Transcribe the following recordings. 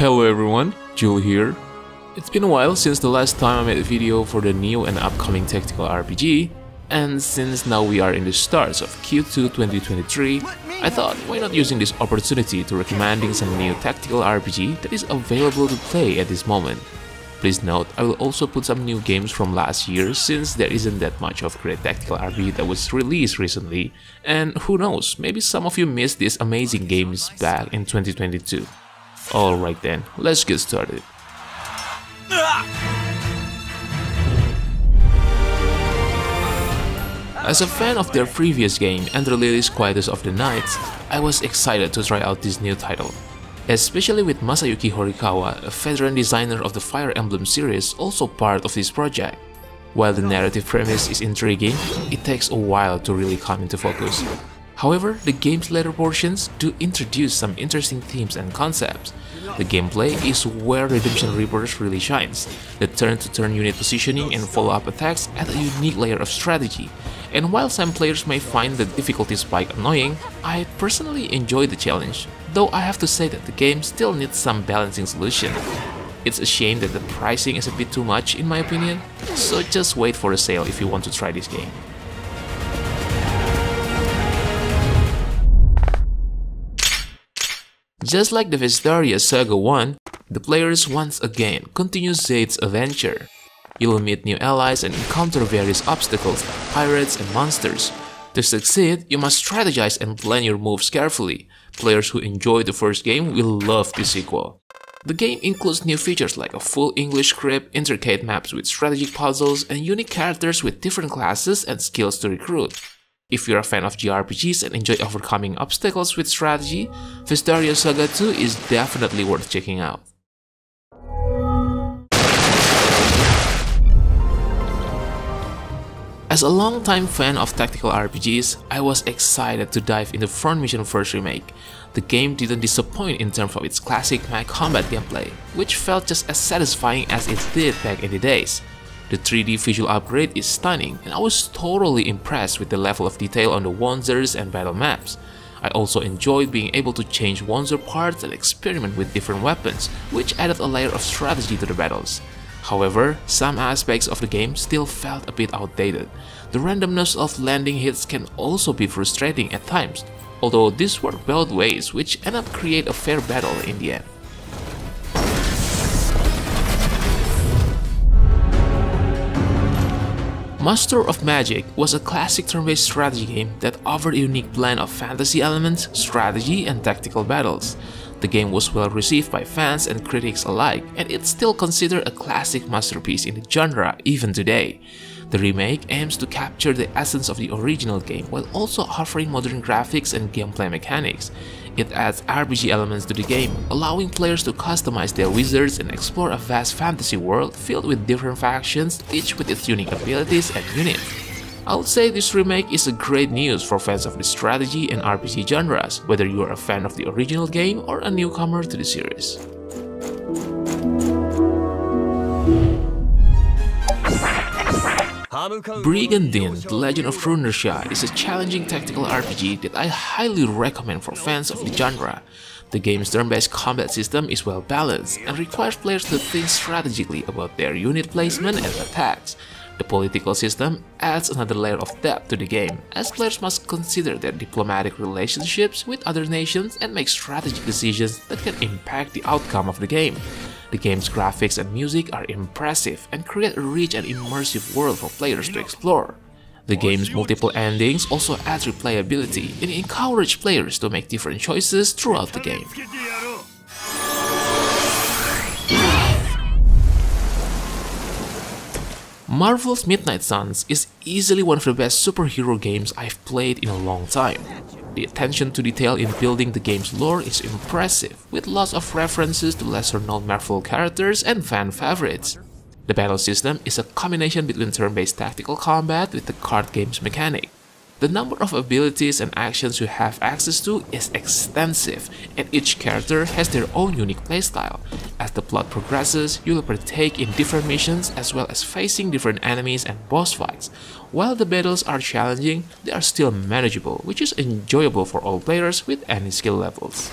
Hello everyone, Jul here. It's been a while since the last time I made a video for the new and upcoming tactical RPG, and since now we are in the start of Q2 2023, I thought why not using this opportunity to recommending some new tactical RPG that is available to play at this moment. Please note, I will also put some new games from last year since there isn't that much of great tactical RPG that was released recently, and who knows, maybe some of you missed these amazing games back in 2022. Alright then, let's get started. As a fan of their previous game and the release Conquest of the Night, I was excited to try out this new title. Especially with Masayuki Horikawa, a veteran designer of the Fire Emblem series, also part of this project. While the narrative premise is intriguing, it takes a while to really come into focus. However, the game's later portions do introduce some interesting themes and concepts. The gameplay is where Redemption Rebirth really shines. The turn-to-turn unit positioning and follow-up attacks add a unique layer of strategy. And while some players may find the difficulty spike annoying, I personally enjoy the challenge, though I have to say that the game still needs some balancing solution. It's a shame that the pricing is a bit too much in my opinion, so just wait for a sale if you want to try this game. Just like the Vestaria Saga 1, the players once again continue Zaid's adventure. You'll meet new allies and encounter various obstacles like pirates and monsters. To succeed, you must strategize and plan your moves carefully. Players who enjoyed the first game will love the sequel. The game includes new features like a full English script, intricate maps with strategic puzzles, and unique characters with different classes and skills to recruit. If you're a fan of JRPGs and enjoy overcoming obstacles with strategy, Vestaria Saga 2 is definitely worth checking out. As a longtime fan of tactical RPGs, I was excited to dive into Front Mission First Remake. The game didn't disappoint in terms of its classic mech combat gameplay, which felt just as satisfying as it did back in the days. The 3D visual upgrade is stunning, and I was totally impressed with the level of detail on the Wanzers and battle maps. I also enjoyed being able to change Wanzer parts and experiment with different weapons, which added a layer of strategy to the battles. However, some aspects of the game still felt a bit outdated. The randomness of landing hits can also be frustrating at times, although this worked both ways, which ended up create a fair battle in the end. Master of Magic was a classic turn-based strategy game that offered a unique blend of fantasy elements, strategy, and tactical battles. The game was well received by fans and critics alike, and it's still considered a classic masterpiece in the genre even today. The remake aims to capture the essence of the original game while also offering modern graphics and gameplay mechanics. It adds RPG elements to the game, allowing players to customize their wizards and explore a vast fantasy world filled with different factions, each with its unique abilities and units. I would say this remake is a great news for fans of the strategy and RPG genres, whether you are a fan of the original game or a newcomer to the series. Brigandine, The Legend of Runersia is a challenging tactical RPG that I highly recommend for fans of the genre. The game's turn-based combat system is well balanced and requires players to think strategically about their unit placement and attacks. The political system adds another layer of depth to the game, as players must consider their diplomatic relationships with other nations and make strategic decisions that can impact the outcome of the game. The game's graphics and music are impressive and create a rich and immersive world for players to explore. The game's multiple endings also add replayability and encourage players to make different choices throughout the game. Marvel's Midnight Suns is easily one of the best superhero games I've played in a long time. The attention to detail in building the game's lore is impressive, with lots of references to lesser-known Marvel characters and fan favorites. The battle system is a combination between turn-based tactical combat with the card game's mechanic. The number of abilities and actions you have access to is extensive, and each character has their own unique playstyle. As the plot progresses, you will partake in different missions as well as facing different enemies and boss fights. While the battles are challenging, they are still manageable, which is enjoyable for all players with any skill levels.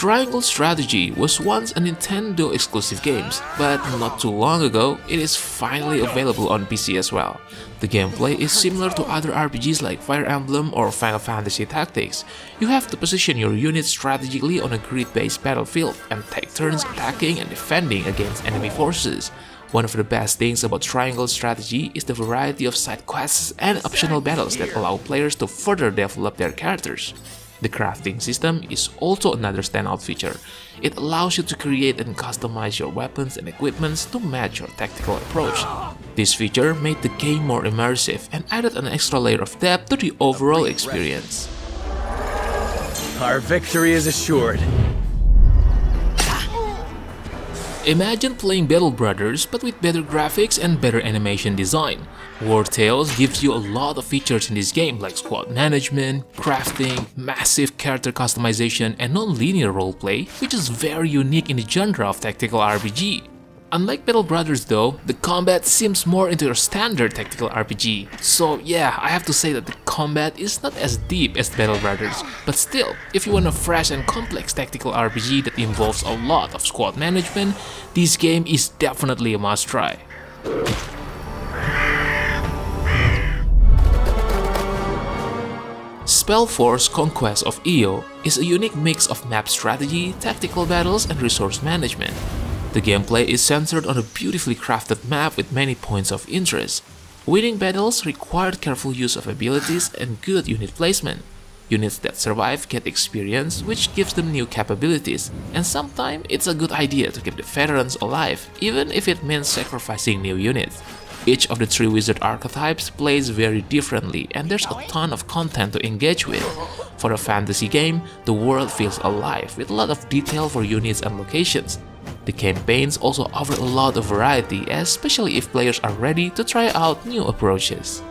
Triangle Strategy was once a Nintendo exclusive game, but not too long ago, it is finally available on PC as well. The gameplay is similar to other RPGs like Fire Emblem or Final Fantasy Tactics. You have to position your units strategically on a grid-based battlefield and take turns attacking and defending against enemy forces. One of the best things about Triangle Strategy is the variety of side quests and optional battles that allow players to further develop their characters. The crafting system is also another standout feature. It allows you to create and customize your weapons and equipments to match your tactical approach. This feature made the game more immersive and added an extra layer of depth to the overall experience. Our victory is assured. Imagine playing Battle Brothers but with better graphics and better animation design. Wartales gives you a lot of features in this game like squad management, crafting, massive character customization, and non-linear roleplay, which is very unique in the genre of tactical RPG. Unlike Battle Brothers though, the combat seems more into your standard tactical RPG. So yeah, I have to say that the combat is not as deep as Battle Brothers, but still, if you want a fresh and complex tactical RPG that involves a lot of squad management, this game is definitely a must-try. SpellForce Conquest of Eo is a unique mix of map strategy, tactical battles, and resource management. The gameplay is centered on a beautifully crafted map with many points of interest. Winning battles required careful use of abilities and good unit placement. Units that survive get experience, which gives them new capabilities, and sometimes it's a good idea to keep the veterans alive, even if it means sacrificing new units. Each of the 3 wizard archetypes plays very differently, and there's a ton of content to engage with. For a fantasy game, the world feels alive with a lot of detail for units and locations. The campaigns also offer a lot of variety, especially if players are ready to try out new approaches.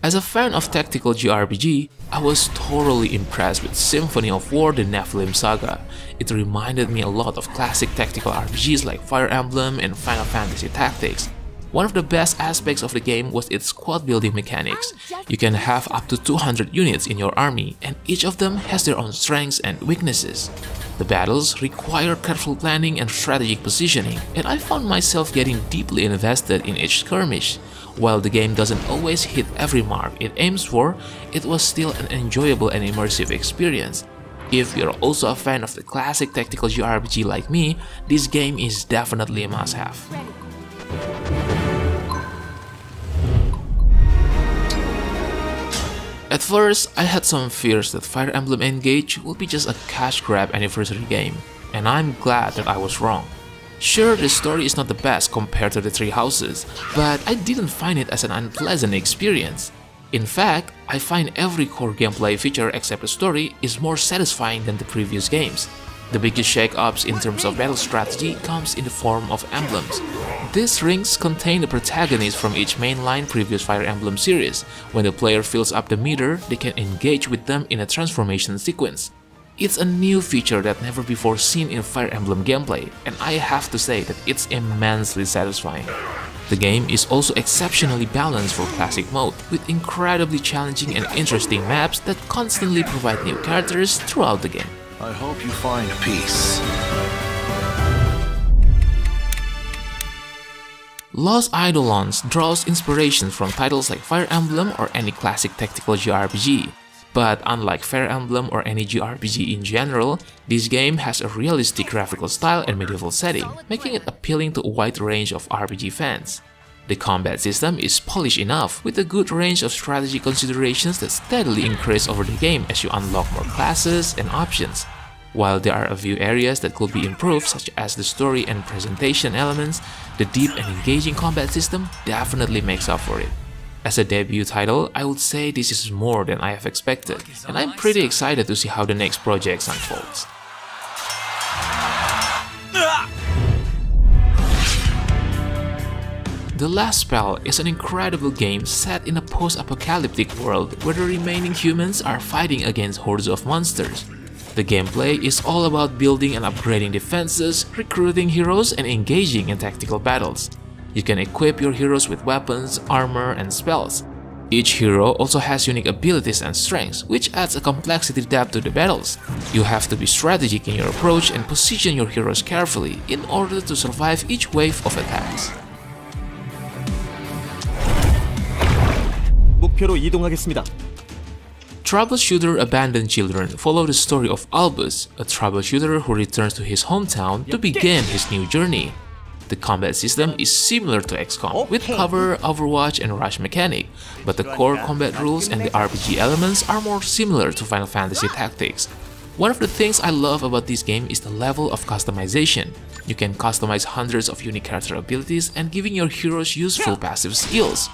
As a fan of tactical JRPG, I was thoroughly impressed with Symphony of War: The Nephilim Saga. It reminded me a lot of classic tactical RPGs like Fire Emblem and Final Fantasy Tactics. One of the best aspects of the game was its squad building mechanics. You can have up to 200 units in your army, and each of them has their own strengths and weaknesses. The battles require careful planning and strategic positioning, and I found myself getting deeply invested in each skirmish. While the game doesn't always hit every mark it aims for, it was still an enjoyable and immersive experience. If you're also a fan of the classic tactical JRPG like me, this game is definitely a must-have. At first, I had some fears that Fire Emblem Engage would be just a cash grab anniversary game, and I'm glad that I was wrong. Sure, the story is not the best compared to the Three Houses, but I didn't find it as an unpleasant experience. In fact, I find every core gameplay feature except the story is more satisfying than the previous games. The biggest shake-ups in terms of battle strategy comes in the form of emblems. These rings contain the protagonists from each mainline previous Fire Emblem series. When the player fills up the meter, they can engage with them in a transformation sequence. It's a new feature that never before seen in Fire Emblem gameplay, and I have to say that it's immensely satisfying. The game is also exceptionally balanced for classic mode, with incredibly challenging and interesting maps that constantly provide new characters throughout the game. I hope you find peace. Lost Eidolons draws inspiration from titles like Fire Emblem or any classic tactical JRPG. But unlike Fire Emblem or any JRPG in general, this game has a realistic graphical style and medieval setting, making it appealing to a wide range of RPG fans. The combat system is polished enough, with a good range of strategy considerations that steadily increase over the game as you unlock more classes and options. While there are a few areas that could be improved, such as the story and presentation elements, the deep and engaging combat system definitely makes up for it. As a debut title, I would say this is more than I have expected, and I'm pretty excited to see how the next project unfolds. The Last Spell is an incredible game set in a post-apocalyptic world where the remaining humans are fighting against hordes of monsters. The gameplay is all about building and upgrading defenses, recruiting heroes, and engaging in tactical battles. You can equip your heroes with weapons, armor, and spells. Each hero also has unique abilities and strengths, which adds a complexity depth to the battles. You have to be strategic in your approach and position your heroes carefully in order to survive each wave of attacks. 목표로 이동하겠습니다. Troubleshooter Abandoned Children follow the story of Albus, a troubleshooter who returns to his hometown to begin his new journey. The combat system is similar to XCOM, with cover, overwatch, and rush mechanic, but the core combat rules and the RPG elements are more similar to Final Fantasy Tactics. One of the things I love about this game is the level of customization. You can customize hundreds of unique character abilities and giving your heroes useful passive skills.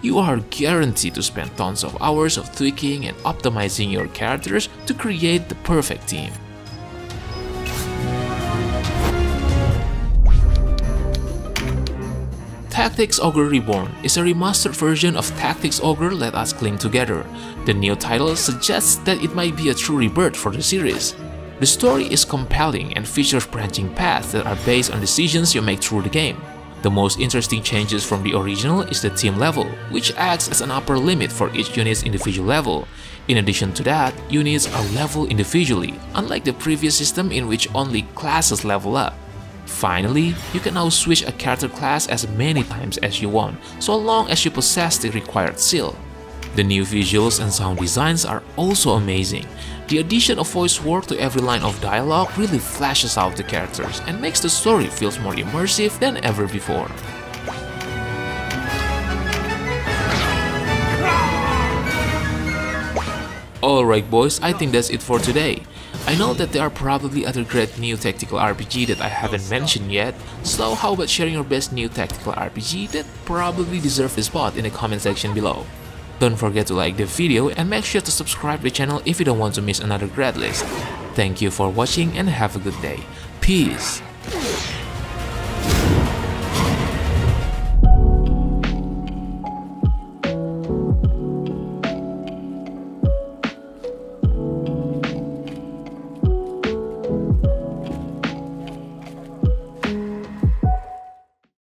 You are guaranteed to spend tons of hours of tweaking and optimizing your characters to create the perfect team. Tactics Ogre Reborn is a remastered version of Tactics Ogre Let Us Cling Together. The new title suggests that it might be a true rebirth for the series. The story is compelling and features branching paths that are based on decisions you make through the game. The most interesting changes from the original is the team level, which acts as an upper limit for each unit's individual level. In addition to that, units are leveled individually, unlike the previous system in which only classes level up. Finally, you can now switch a character class as many times as you want, so long as you possess the required skill. The new visuals and sound designs are also amazing. The addition of voice work to every line of dialogue really flashes out the characters and makes the story feel more immersive than ever before. Alright boys, I think that's it for today. I know that there are probably other great new tactical RPG that I haven't mentioned yet, so how about sharing your best new tactical RPG that probably deserve a spot in the comment section below. Don't forget to like the video and make sure to subscribe to the channel if you don't want to miss another grad list. Thank you for watching and have a good day. Peace!